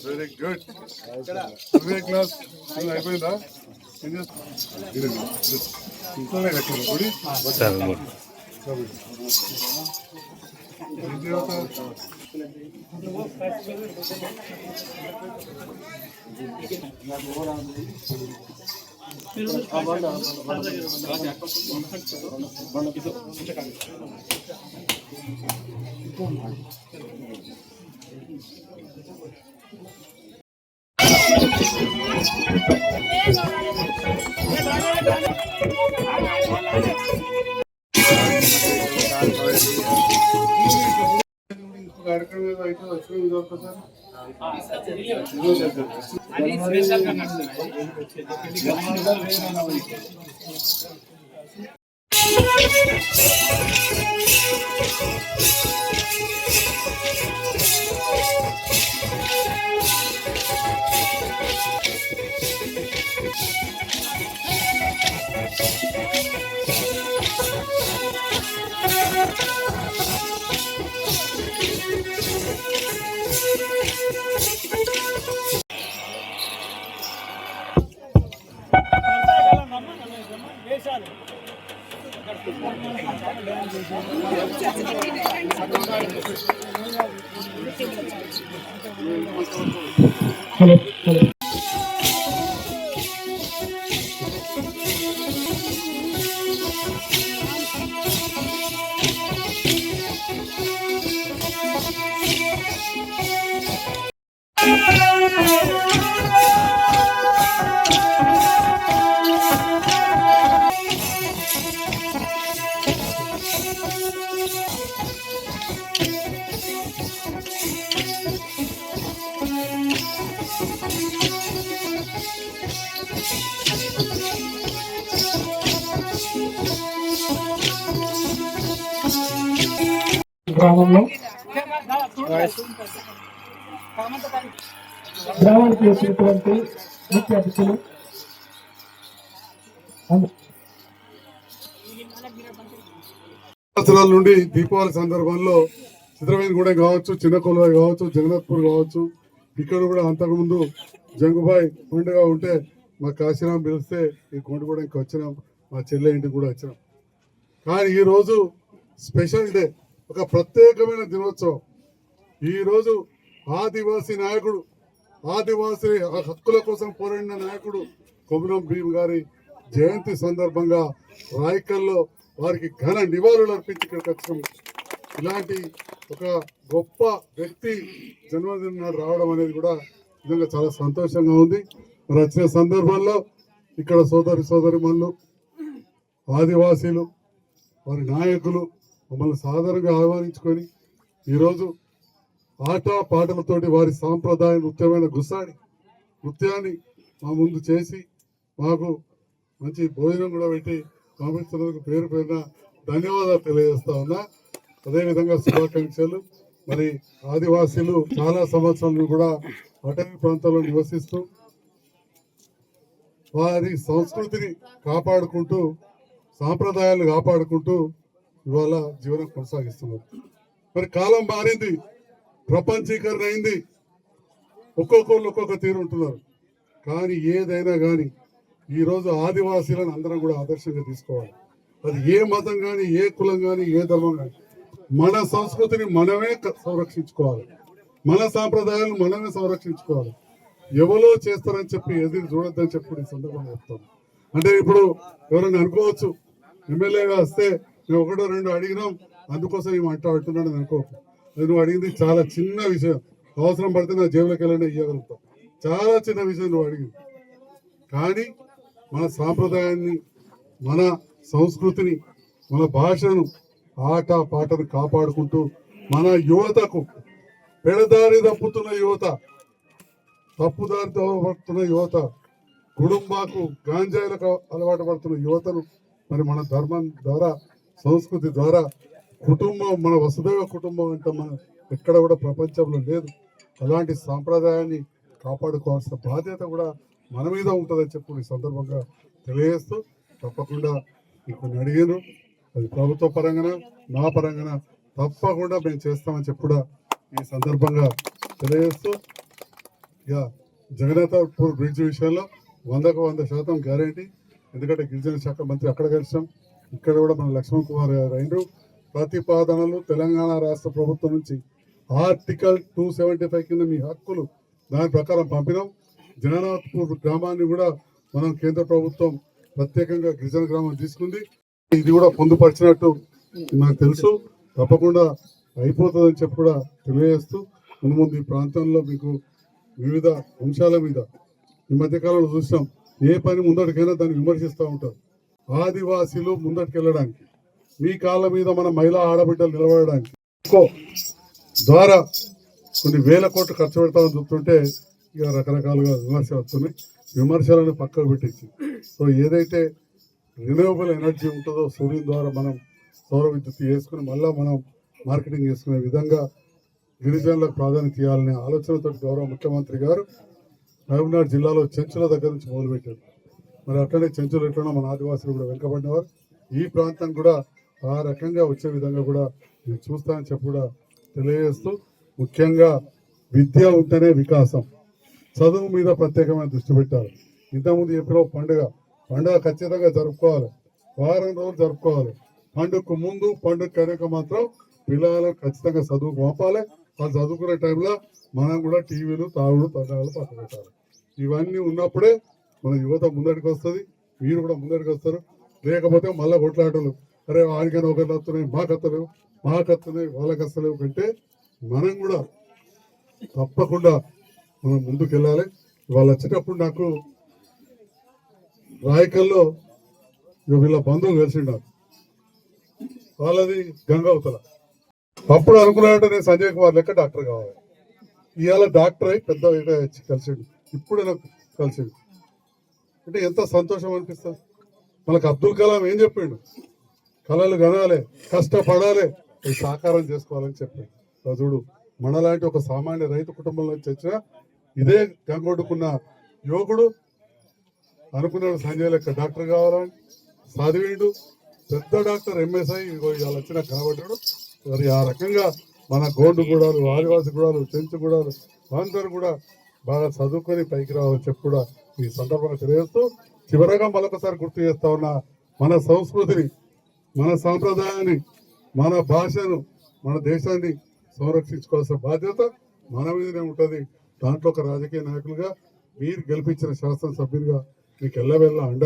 Very good. Class అయిపోయిందా? ఇంట్లోనే కట్టారు గుడి. కార్యక్రమం అయితే వచ్చిన గ్రామంలో గ్రామానికి వచ్చినటువంటి ముఖ్య అతిథులు సంవత్సరాల నుండి దీపావళి సందర్భంలో చిత్రవేణిగూడెం కావచ్చు, చిన్న కొలువాయి కావచ్చు, జగన్నాథ్పూర్ కావచ్చు, ఇక్కడ కూడా అంతకుముందు జంగుబాయ్ పండుగ ఉంటే మా కాశీరాం పిలిస్తే ఈ కొండగూడెంకి వచ్చినాం, మా చెల్లె ఇంటికి కూడా వచ్చినాం. కానీ ఈరోజు స్పెషల్ డే, ఒక ప్రత్యేకమైన దినోత్సవం. ఈరోజు ఆదివాసీ నాయకుడు, ఆదివాసీ హక్కుల కోసం పోరాడిన నాయకుడు కొమరం భీమ్ గారి జయంతి సందర్భంగా రాయకల్లో వారికి ఘన నివాళులు అర్పించి ఇక్కడికి వచ్చినాం. ఇలాంటి ఒక గొప్ప వ్యక్తి జన్మదినం నాడు రావడం అనేది కూడా నిజంగా చాలా సంతోషంగా ఉంది. మరి వచ్చిన సందర్భంలో ఇక్కడ సోదరిమణులు, ఆదివాసీలు, వారి నాయకులు మమ్మల్ని సాధారణంగా ఆహ్వానించుకొని ఈరోజు ఆట పాటలతోటి వారి సాంప్రదాయ నృత్యమైన గుసాడి నృత్యాన్ని మా ముందు చేసి మాకు మంచి భోజనం కూడా పెట్టి పంపిస్తున్నందుకు పేరు పేరున ధన్యవాదాలు తెలియజేస్తా ఉన్నా. అదేవిధంగా శుభాకాంక్షలు. మరి ఆదివాసీలు చాలా సంవత్సరాలు కూడా అటవీ ప్రాంతాల్లో నివసిస్తూ వారి సంస్కృతిని కాపాడుకుంటూ, సాంప్రదాయాలను కాపాడుకుంటూ ఇవాళ జీవనం కొనసాగిస్తున్నారు. మరి కాలం మారింది, ప్రపంచీకరణ అయింది, ఒక్కొక్కళ్ళు ఒక్కొక్క తీరు ఉంటున్నారు. కానీ ఏదైనా కానీ ఈరోజు ఆదివాసీలను అందరం కూడా ఆదర్శంగా తీసుకోవాలి. అది ఏ మతం కానీ, ఏ కులం కానీ, ఏ ధర్మం కానీ, మన సంస్కృతిని మనమే సంరక్షించుకోవాలి, మన సాంప్రదాయాలను మనమే సంరక్షించుకోవాలి. ఎవరో చేస్తారని చెప్పి ఎదురు చూడొద్దని చెప్పి ఈ సందర్భంగా చెప్తాను. అంటే ఇప్పుడు ఎవరైనా అనుకోవచ్చు, ఎమ్మెల్యేగా వస్తే మేము ఒకటో రెండో అడిగినాం అందుకోసం ఏమి అంటున్నాడు అని అనుకోకు. నువ్వు అడిగింది చాలా చిన్న విషయం, అవసరం పడితే నా జేబులోకి వెళ్ళినా ఇవ్వగలుగుతాం. చాలా చిన్న విషయం నువ్వు అడిగింది. కానీ మన సాంప్రదాయాన్ని, మన సంస్కృతిని, మన భాషను, ఆట పాటను కాపాడుకుంటూ మన యువతకు, పెడదారి తప్పుతున్న యువత, తప్పుదారితో పడుతున్న యువత, కుటుంబాకు గాంజాయిలకు అలవాటు పడుతున్న యువతను మరి మన ధర్మం ద్వారా, సంస్కృతి ద్వారా, కుటుంబం, మన వసుదైవ కుటుంబం అంటే మన ఎక్కడ కూడా ప్రపంచంలో లేదు. అలాంటి సాంప్రదాయాన్ని కాపాడుకోవాల్సిన బాధ్యత కూడా మన మీద ఉంటుందని చెప్పి ఈ సందర్భంగా తెలియజేస్తూ తప్పకుండా మీకు అడిగాను, అది ప్రభుత్వ పరంగాన నా పరంగాన తప్పకుండా మేము చేస్తామని చెప్పి కూడా ఈ సందర్భంగా తెలియజేస్తూ ఇక జగన్నాథపూర్ బ్రిడ్జ్ విషయంలో 100% గ్యారంటీ. ఎందుకంటే గిరిజన శాఖ మంత్రి అక్కడ కలిసాం, ఇక్కడ కూడా మన లక్ష్మణ్ కుమార్ గారు అయినరు. ప్రతిపాదనలు తెలంగాణ రాష్ట్ర ప్రభుత్వం నుంచి ఆర్టికల్ 275 కింద మీ హక్కులు దాని ప్రకారం పంపినాం. జగన్నాథపూర్ గ్రామాన్ని కూడా మనం కేంద్ర ప్రభుత్వం ప్రత్యేకంగా గిరిజన గ్రామం తీసుకుంది. ఇది కూడా పొందుపరిచినట్టు నాకు తెలుసు. తప్పకుండా అయిపోతుందని చెప్పి కూడా తెలియజేస్తూ ముందు ఈ ప్రాంతంలో మీకు వివిధ అంశాల మీద ఈ మధ్యకాలంలో చూసాం, ఏ పని ముందటికైనా దాన్ని విమర్శిస్తూ ఉంటారు. ఆదివాసీలు ముందటికెళ్ళడానికి, మీ కాళ్ళ మీద మన మహిళా ఆడబిడ్డలు నిలబడడానికి ద్వారా కొన్ని వేల కోట్లు ఖర్చు పెడతామని చూస్తుంటే ఇక రకరకాలుగా విమర్శలు వస్తున్నాయి. విమర్శలను పక్కకు పెట్టించి సో ఏదైతే రిన్యూవబుల్ ఎనర్జీ ఉంటుందో సూర్యుని ద్వారా మనం సౌర విద్యుత్ చేసుకుని మళ్ళీ మనం మార్కెటింగ్ చేసుకునే విధంగా గిరిజనులకు ప్రాధాన్యత ఇవ్వాలనే ఆలోచనతో గౌరవ ముఖ్యమంత్రి గారు మహబూబ్నగర్ జిల్లాలో చెంచుల దగ్గర నుంచి మొదలుపెట్టారు. మరి అట్లనే చెంచులు ఎట్లనో మన ఆదివాసులు కూడా వెనుకబడినవారు. ఈ ప్రాంతం కూడా ఆ రకంగా వచ్చే విధంగా కూడా నేను చూస్తానని చెప్పి కూడా తెలియజేస్తూ ముఖ్యంగా విద్య ఉంటేనే వికాసం, చదువు మీద ప్రత్యేకమైన దృష్టి పెట్టాలి. ఇంతకుముందు చెప్పిన పండుగ ఖచ్చితంగా జరుపుకోవాలి, వారం రోజులు జరుపుకోవాలి. పండుగకు ముందు పండుగ కనుక మాత్రం పిల్లలకు ఖచ్చితంగా చదువుకు పంపాలి. వాళ్ళు చదువుకునే టైంలో మనం కూడా టీవీలు తాగుడు తండాలు పక్కన పెట్టాలి. ఇవన్నీ ఉన్నప్పుడే మన యువత ముందడికి వస్తుంది, మీరు కూడా ముందడికి వస్తారు. లేకపోతే మళ్ళీ కొట్లాటలు, అరే వాడికైనా ఒకరు వస్తున్నాయి మాకు వస్తలేవు, వాళ్ళకి వస్తలేవు కంటే మనం కూడా తప్పకుండా మనం ముందుకు వెళ్ళాలి. వాళ్ళు వచ్చేటప్పుడు నాకు రాయకల్లో వీళ్ళ బంధువులు కలిసిండారు, వాళ్ళది గంగావతల. అప్పుడు అనుకున్నాడంటే నేను సంజయ్ కుమార్ లెక్క డాక్టర్ కావాలి. ఇవాళ డాక్టర్ అయి పెద్ద కలిసిండు, ఇప్పుడే నాకు కలిసిండు అంటే ఎంత సంతోషం అనిపిస్తుంది. మనకు అబ్దుల్ కలాం ఏం చెప్పిండు, కళలు కనాలి, కష్టపడాలి, సాకారం చేసుకోవాలని చెప్పాడు. చూడు మనలాంటి ఒక సామాన్య రైతు కుటుంబంలో నుంచి వచ్చిన ఇదే గంగొడ్డుకున్న యువకుడు అనుకున్నాడు సంజయ్ లెక్క డాక్టర్ కావాలని, చదివిండు, పెద్ద డాక్టర్ ఎంఎస్ఐ ఇవాళ వచ్చిన కనబడ్డాడు. మరి ఆ రకంగా మన గోండు గూడాలు, ఆదివాసి గూడాలు, చెంచు గూడాలు అందరూ కూడా బాగా చదువుకొని పైకి రావాలని చెప్పి కూడా ఈ సందర్భంగా తెలియజేస్తూ చివరగా మరొకసారి గుర్తు చేస్తా ఉన్న మన సంస్కృతిని, మన సాంప్రదాయాన్ని, మన భాషను, మన దేశాన్ని సంరక్షించుకోవాల్సిన బాధ్యత మన మీదనే ఉంటుంది. దాంట్లో ఒక రాజకీయ నాయకులుగా మీరు గెలిపించిన శాసనసభ్యులుగా మీకు ఎల్లవెల్లా అండగా